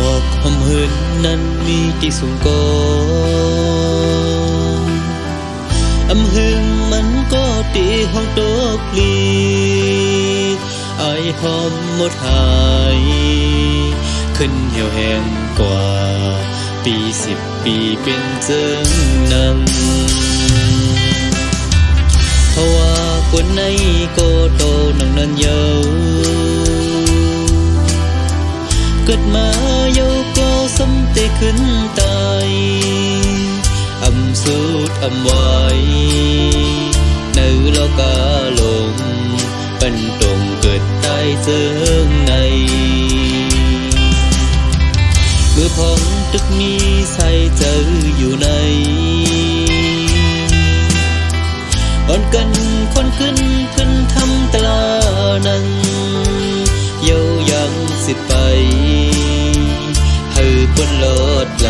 อกหอมหืนนั้นมีที่สูงก่อนอำหึงมันก็ตีห้องโตกลีไอหอมหมดหายขึ้นเหี่ยวแห้งกว่าปี10 ปีเป็นเจิงนั้นเพราะว่าคนในก็โตนังนั้นเยาเกิดมาเยาก็สำเตขึ้นตายอำสุดอำไว้ในโลกาลงเป็นตรงเกิดใต้เจิงในเมื่อพองตึกมีใส่เจออยู่ในอ่อนกันคนขึ้นขึ้นทำตลานังเยายังสิไปให้พ้นลดไหล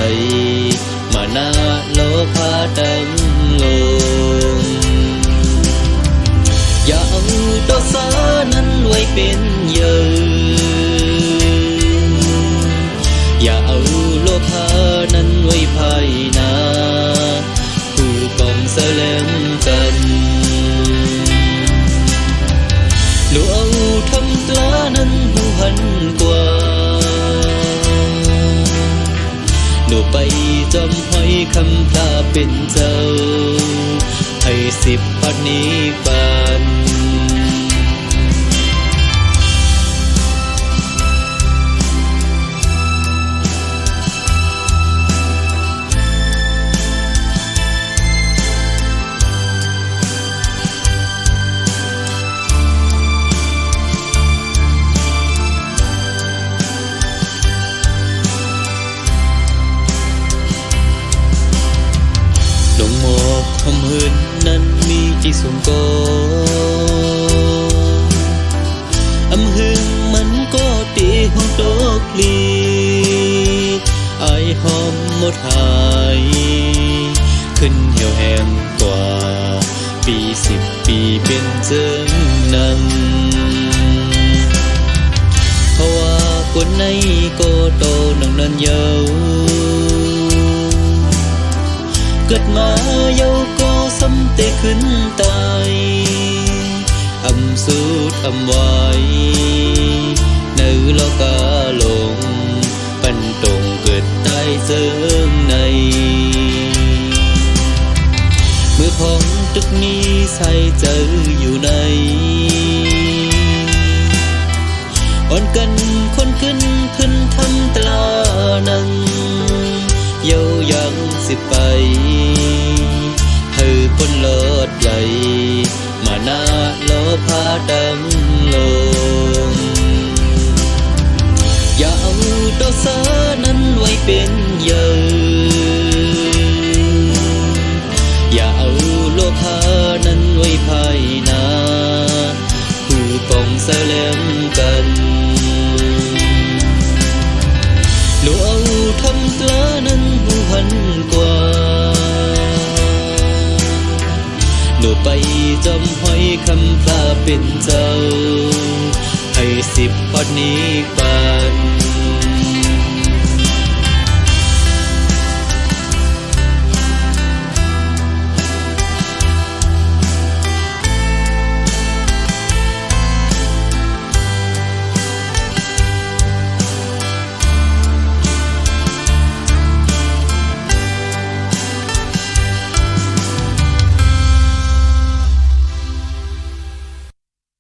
มาหน้าโลพาดังลงอย่าเอาดอกสานั้นไว้เป็นเยอะอย่าเอาโลภานั้นไว้ภายหน้าผู้กองแสลงกันหนูเอาทำตลานั้นหูหันกว่าหนูไปจอมหอยคำพลาเป็นเจ้าให้10 พันนี้ปานดงหมอกหอมหืนนั้นมีที่สูงก่อนอำหึงมันก็ตีห้องโตกลีไอหอมหมดหายขึ้นเหี่ยวแห้งกว่าปี10 ปีเป็นเจิงนั้นเพราะว่าคนในก็โตนังนั้นเยาเกิดมาเยาก็สำเตขึ้นตายอำสุดอำไว้ในโลกาลงปันตรงเกิดใต้เจิงในเมื่อพองตึกมีใส่เจออยู่ในอ่อนกันคนขึ้นทำตลานังเยายังสิไปให้พ้นลดไหลมาหน้าโลพาดังลงอย่าเอาดอกสานั้นไว้เป็นเยอะอย่าเอาโลภานั้นไว้ภายหน้าผู้กองแสลงกันหนูเอาทำตลานั้นหูหันกว่าหนูไปจอมหอยคำพลาเป็นเจ้าให้10 พันนี้ปา